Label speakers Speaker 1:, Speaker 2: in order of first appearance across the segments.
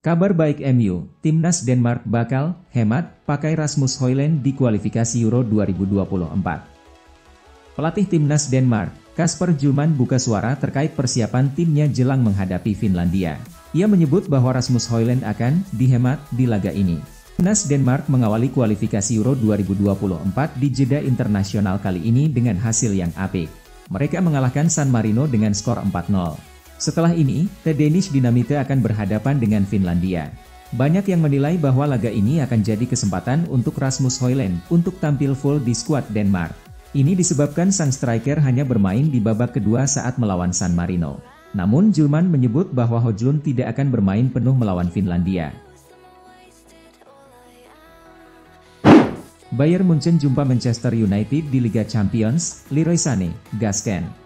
Speaker 1: Kabar baik MU, Timnas Denmark bakal hemat pakai Rasmus Højlund di kualifikasi Euro 2024. Pelatih Timnas Denmark, Kasper Hjulmand buka suara terkait persiapan timnya jelang menghadapi Finlandia. Ia menyebut bahwa Rasmus Højlund akan dihemat di laga ini. Timnas Denmark mengawali kualifikasi Euro 2024 di jeda internasional kali ini dengan hasil yang apik. Mereka mengalahkan San Marino dengan skor 4-0. Setelah ini, The Danish Dynamite akan berhadapan dengan Finlandia. Banyak yang menilai bahwa laga ini akan jadi kesempatan untuk Rasmus Højlund untuk tampil full di skuad Denmark. Ini disebabkan sang striker hanya bermain di babak kedua saat melawan San Marino. Namun Hjulmand menyebut bahwa Højlund tidak akan bermain penuh melawan Finlandia. Bayern Munchen jumpa Manchester United di Liga Champions, Leroy Sané, gasken.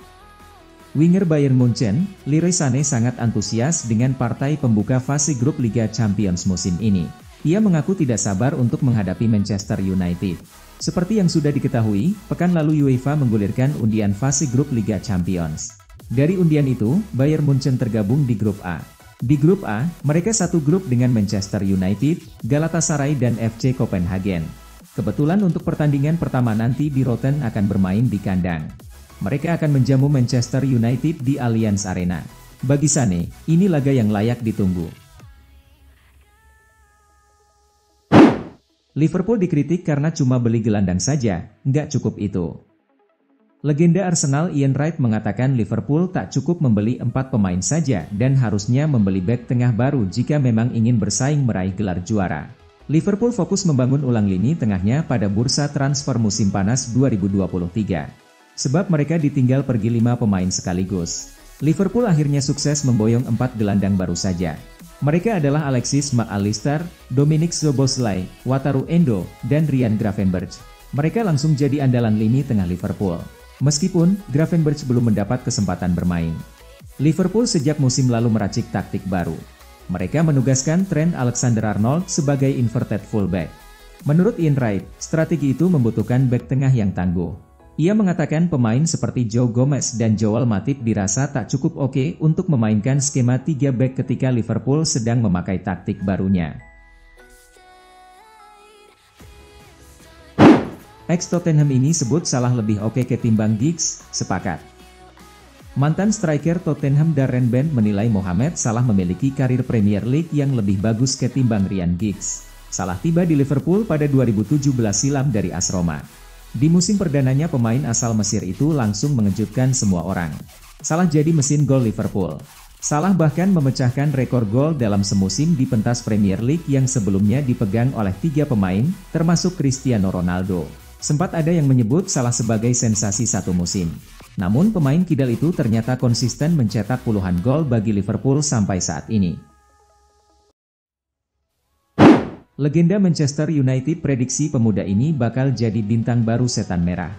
Speaker 1: Winger Bayern Munchen, Leroy Sané sangat antusias dengan partai pembuka fase grup Liga Champions musim ini. Ia mengaku tidak sabar untuk menghadapi Manchester United. Seperti yang sudah diketahui, pekan lalu UEFA menggulirkan undian fase grup Liga Champions. Dari undian itu, Bayern Munchen tergabung di grup A. Di grup A, mereka satu grup dengan Manchester United, Galatasaray dan FC Copenhagen. Kebetulan untuk pertandingan pertama nanti di Rotten akan bermain di kandang. Mereka akan menjamu Manchester United di Allianz Arena. Bagi Sané, ini laga yang layak ditunggu. Liverpool dikritik karena cuma beli gelandang saja, nggak cukup itu. Legenda Arsenal Ian Wright mengatakan Liverpool tak cukup membeli 4 pemain saja dan harusnya membeli bek tengah baru jika memang ingin bersaing meraih gelar juara. Liverpool fokus membangun ulang lini tengahnya pada bursa transfer musim panas 2023. Sebab mereka ditinggal pergi 5 pemain sekaligus. Liverpool akhirnya sukses memboyong 4 gelandang baru saja. Mereka adalah Alexis Mac Allister, Dominic Szoboszlai, Wataru Endo, dan Ryan Gravenberch. Mereka langsung jadi andalan lini tengah Liverpool. Meskipun, Gravenberch belum mendapat kesempatan bermain. Liverpool sejak musim lalu meracik taktik baru. Mereka menugaskan Trent Alexander-Arnold sebagai inverted fullback. Menurut Ian Wright, strategi itu membutuhkan bek tengah yang tangguh. Ia mengatakan pemain seperti Joe Gomez dan Joel Matip dirasa tak cukup oke untuk memainkan skema 3 back ketika Liverpool sedang memakai taktik barunya. Ex-Tottenham ini sebut Salah lebih oke ketimbang Giggs, sepakat. Mantan striker Tottenham Darren Bent menilai Mohamed Salah memiliki karir Premier League yang lebih bagus ketimbang Ryan Giggs. Salah tiba di Liverpool pada 2017 silam dari AS Roma. Di musim perdananya pemain asal Mesir itu langsung mengejutkan semua orang. Salah jadi mesin gol Liverpool. Salah bahkan memecahkan rekor gol dalam semusim di pentas Premier League yang sebelumnya dipegang oleh 3 pemain, termasuk Cristiano Ronaldo. Sempat ada yang menyebut Salah sebagai sensasi satu musim. Namun pemain kidal itu ternyata konsisten mencetak puluhan gol bagi Liverpool sampai saat ini. Legenda Manchester United prediksi pemuda ini bakal jadi bintang baru setan merah.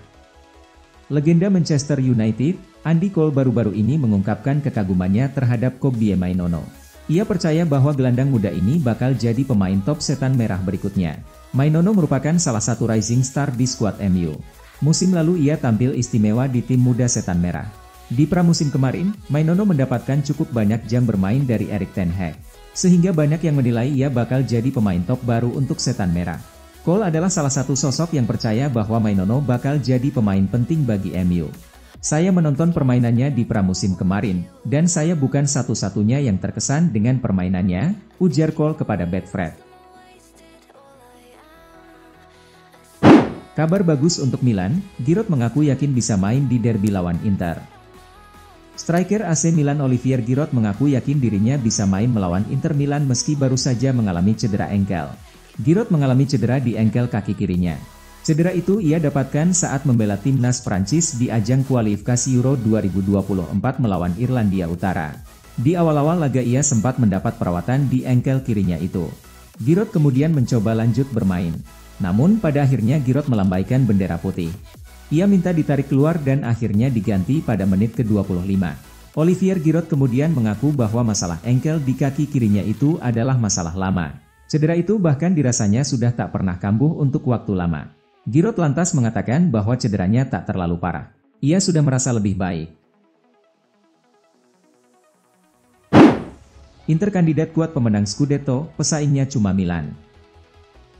Speaker 1: Legenda Manchester United, Andy Cole baru-baru ini mengungkapkan kekagumannya terhadap Kobbie Mainoo. Ia percaya bahwa gelandang muda ini bakal jadi pemain top setan merah berikutnya. Mainoo merupakan salah satu rising star di skuad MU. Musim lalu ia tampil istimewa di tim muda setan merah. Di pramusim kemarin, Mainoo mendapatkan cukup banyak jam bermain dari Erik ten Hag. Sehingga banyak yang menilai ia bakal jadi pemain top baru untuk setan merah. Cole adalah salah satu sosok yang percaya bahwa Mainoo bakal jadi pemain penting bagi MU. Saya menonton permainannya di pramusim kemarin, dan saya bukan satu-satunya yang terkesan dengan permainannya, ujar Cole kepada Betfred. Kabar bagus untuk Milan, Giroud mengaku yakin bisa main di derby lawan Inter. Striker AC Milan Olivier Giroud mengaku yakin dirinya bisa main melawan Inter Milan meski baru saja mengalami cedera engkel. Giroud mengalami cedera di engkel kaki kirinya. Cedera itu ia dapatkan saat membela timnas Prancis di ajang kualifikasi Euro 2024 melawan Irlandia Utara. Di awal-awal laga ia sempat mendapat perawatan di engkel kirinya itu. Giroud kemudian mencoba lanjut bermain. Namun pada akhirnya Giroud melambaikan bendera putih. Ia minta ditarik keluar dan akhirnya diganti pada menit ke-25. Olivier Giroud kemudian mengaku bahwa masalah engkel di kaki kirinya itu adalah masalah lama. Cedera itu bahkan dirasanya sudah tak pernah kambuh untuk waktu lama. Giroud lantas mengatakan bahwa cederanya tak terlalu parah. Ia sudah merasa lebih baik. Inter kandidat kuat pemenang Scudetto, pesaingnya cuma Milan.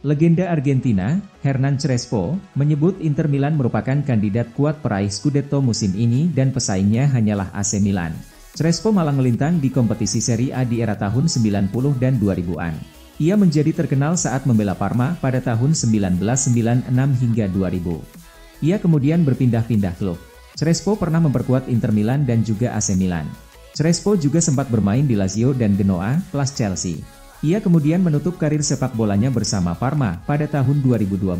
Speaker 1: Legenda Argentina, Hernan Crespo, menyebut Inter Milan merupakan kandidat kuat peraih Scudetto musim ini dan pesaingnya hanyalah AC Milan. Crespo malah melintang di kompetisi Serie A di era tahun 90 dan 2000-an. Ia menjadi terkenal saat membela Parma pada tahun 1996 hingga 2000. Ia kemudian berpindah-pindah klub. Crespo pernah memperkuat Inter Milan dan juga AC Milan. Crespo juga sempat bermain di Lazio dan Genoa, plus Chelsea. Ia kemudian menutup karir sepak bolanya bersama Parma pada tahun 2012.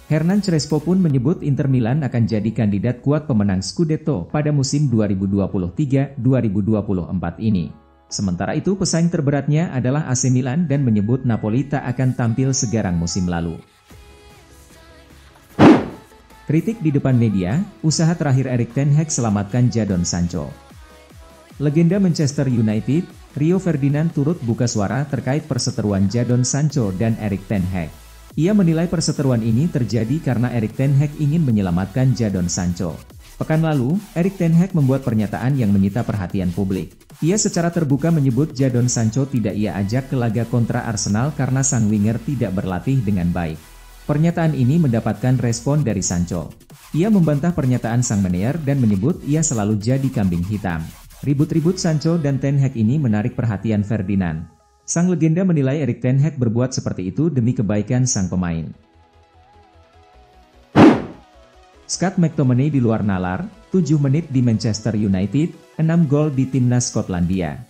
Speaker 1: Hernan Crespo pun menyebut Inter Milan akan jadi kandidat kuat pemenang Scudetto pada musim 2023-2024 ini. Sementara itu pesaing terberatnya adalah AC Milan dan menyebut Napoli tak akan tampil segarang musim lalu. Kritik di depan media, usaha terakhir Erik ten Hag selamatkan Jadon Sancho. Legenda Manchester United, Rio Ferdinand turut buka suara terkait perseteruan Jadon Sancho dan Erik ten Hag. Ia menilai perseteruan ini terjadi karena Erik ten Hag ingin menyelamatkan Jadon Sancho. Pekan lalu, Erik ten Hag membuat pernyataan yang menyita perhatian publik. Ia secara terbuka menyebut Jadon Sancho tidak ia ajak ke laga kontra Arsenal karena sang winger tidak berlatih dengan baik. Pernyataan ini mendapatkan respon dari Sancho. Ia membantah pernyataan sang manajer dan menyebut ia selalu jadi kambing hitam. Ribut-ribut Sancho dan ten Hag ini menarik perhatian Ferdinand. Sang legenda menilai Erik ten Hag berbuat seperti itu demi kebaikan sang pemain. Scott McTominay di luar nalar, 7 menit di Manchester United, 6 gol di timnas Skotlandia.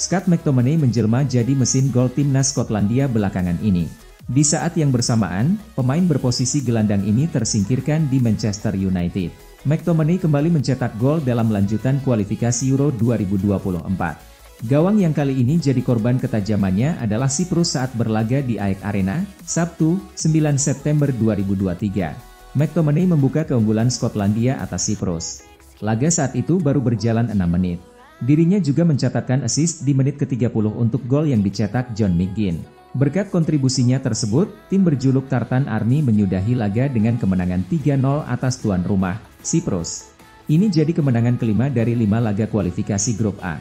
Speaker 1: Scott McTominay menjelma jadi mesin gol timnas Skotlandia belakangan ini. Di saat yang bersamaan, pemain berposisi gelandang ini tersingkirkan di Manchester United. McTominay kembali mencetak gol dalam lanjutan kualifikasi Euro 2024. Gawang yang kali ini jadi korban ketajamannya adalah Siprus saat berlaga di AEK Arena, Sabtu, 9 September 2023. McTominay membuka keunggulan Skotlandia atas Siprus. Laga saat itu baru berjalan 6 menit. Dirinya juga mencatatkan assist di menit ke-30 untuk gol yang dicetak John McGinn. Berkat kontribusinya tersebut, tim berjuluk Tartan Army menyudahi laga dengan kemenangan 3-0 atas tuan rumah, Siprus. Ini jadi kemenangan kelima dari 5 laga kualifikasi grup A.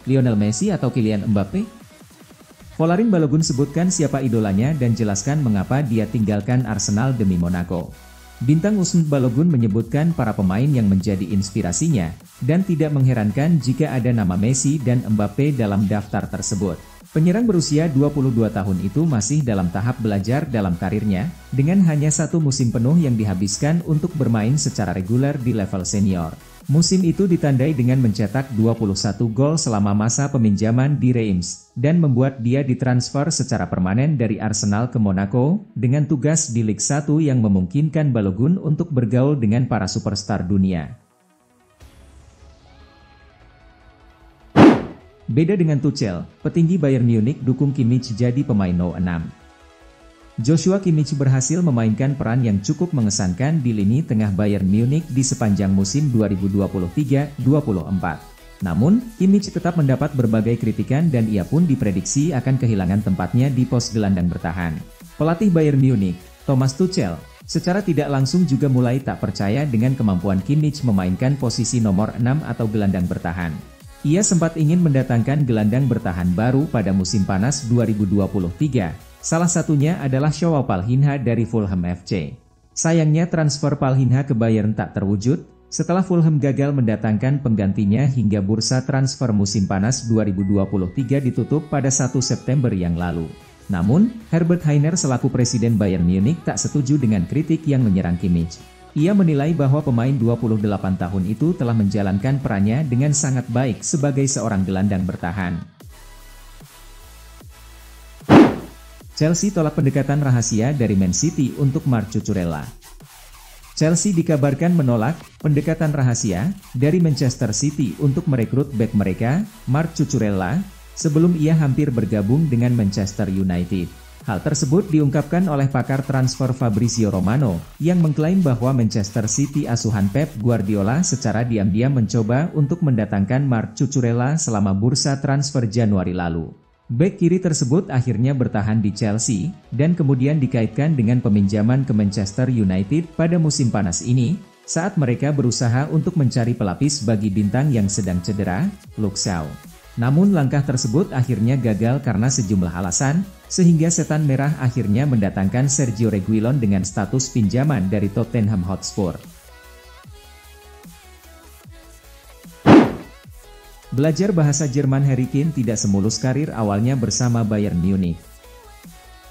Speaker 1: Lionel Messi atau Kylian Mbappe? Folarin Balogun sebutkan siapa idolanya dan jelaskan mengapa dia tinggalkan Arsenal demi Monaco. Bintang Usman Balogun menyebutkan para pemain yang menjadi inspirasinya, dan tidak mengherankan jika ada nama Messi dan Mbappe dalam daftar tersebut. Penyerang berusia 22 tahun itu masih dalam tahap belajar dalam karirnya, dengan hanya 1 musim penuh yang dihabiskan untuk bermain secara reguler di level senior. Musim itu ditandai dengan mencetak 21 gol selama masa peminjaman di Reims, dan membuat dia ditransfer secara permanen dari Arsenal ke Monaco, dengan tugas di Ligue 1 yang memungkinkan Balogun untuk bergaul dengan para superstar dunia. Beda dengan Tuchel, petinggi Bayern Munich dukung Kimmich jadi pemain No. 6. Joshua Kimmich berhasil memainkan peran yang cukup mengesankan di lini tengah Bayern Munich di sepanjang musim 2023-24. Namun, Kimmich tetap mendapat berbagai kritikan dan ia pun diprediksi akan kehilangan tempatnya di pos gelandang bertahan. Pelatih Bayern Munich, Thomas Tuchel, secara tidak langsung juga mulai tak percaya dengan kemampuan Kimmich memainkan posisi nomor 6 atau gelandang bertahan. Ia sempat ingin mendatangkan gelandang bertahan baru pada musim panas 2023. Salah satunya adalah Joao Palhinha dari Fulham FC. Sayangnya transfer Palhinha ke Bayern tak terwujud, setelah Fulham gagal mendatangkan penggantinya hingga bursa transfer musim panas 2023 ditutup pada 1 September yang lalu. Namun, Herbert Hainer selaku presiden Bayern Munich tak setuju dengan kritik yang menyerang Kimmich. Ia menilai bahwa pemain 28 tahun itu telah menjalankan perannya dengan sangat baik sebagai seorang gelandang bertahan. Chelsea tolak pendekatan rahasia dari Man City untuk Marc Cucurella. Chelsea dikabarkan menolak pendekatan rahasia dari Manchester City untuk merekrut bek mereka, Marc Cucurella, sebelum ia hampir bergabung dengan Manchester United. Hal tersebut diungkapkan oleh pakar transfer Fabrizio Romano, yang mengklaim bahwa Manchester City asuhan Pep Guardiola secara diam-diam mencoba untuk mendatangkan Marc Cucurella selama bursa transfer Januari lalu. Bek kiri tersebut akhirnya bertahan di Chelsea, dan kemudian dikaitkan dengan peminjaman ke Manchester United pada musim panas ini, saat mereka berusaha untuk mencari pelapis bagi bintang yang sedang cedera, Luke Shaw. Namun langkah tersebut akhirnya gagal karena sejumlah alasan, sehingga Setan Merah akhirnya mendatangkan Sergio Reguilon dengan status pinjaman dari Tottenham Hotspur. Belajar bahasa Jerman Harry Kane tidak semulus karir awalnya bersama Bayern Munich.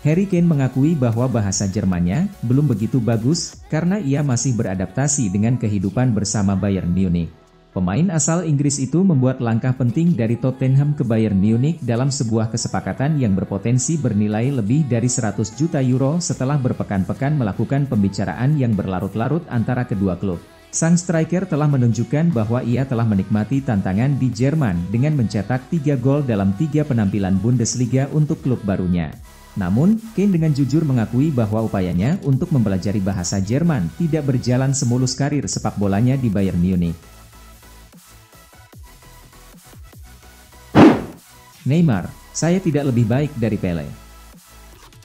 Speaker 1: Harry Kane mengakui bahwa bahasa Jermannya belum begitu bagus karena ia masih beradaptasi dengan kehidupan bersama Bayern Munich. Pemain asal Inggris itu membuat langkah penting dari Tottenham ke Bayern Munich dalam sebuah kesepakatan yang berpotensi bernilai lebih dari 100 juta euro setelah berpekan-pekan melakukan pembicaraan yang berlarut-larut antara kedua klub. Sang striker telah menunjukkan bahwa ia telah menikmati tantangan di Jerman dengan mencetak 3 gol dalam 3 penampilan Bundesliga untuk klub barunya. Namun, Kane dengan jujur mengakui bahwa upayanya untuk mempelajari bahasa Jerman tidak berjalan semulus karir sepak bolanya di Bayern Munich. Neymar, saya tidak lebih baik dari Pele.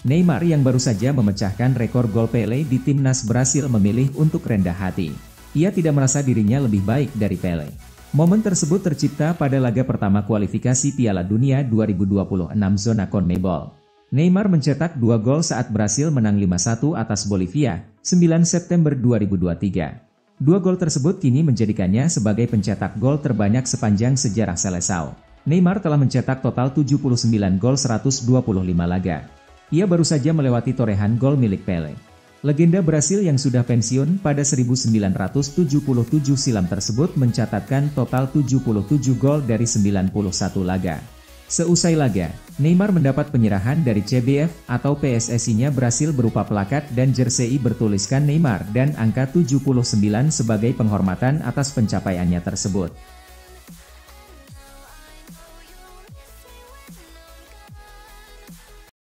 Speaker 1: Neymar yang baru saja memecahkan rekor gol Pele di timnas Brasil memilih untuk rendah hati. Ia tidak merasa dirinya lebih baik dari Pele. Momen tersebut tercipta pada laga pertama kualifikasi Piala Dunia 2026 zona CONMEBOL. Neymar mencetak 2 gol saat Brasil menang 5-1 atas Bolivia, 9 September 2023. 2 gol tersebut kini menjadikannya sebagai pencetak gol terbanyak sepanjang sejarah Seleção. Neymar telah mencetak total 79 gol 125 laga. Ia baru saja melewati torehan gol milik Pele. Legenda Brasil yang sudah pensiun pada 1977 silam tersebut mencatatkan total 77 gol dari 91 laga. Seusai laga, Neymar mendapat penyerahan dari CBF atau PSSI-nya Brasil berupa plakat dan jersey bertuliskan Neymar dan angka 79 sebagai penghormatan atas pencapaiannya tersebut.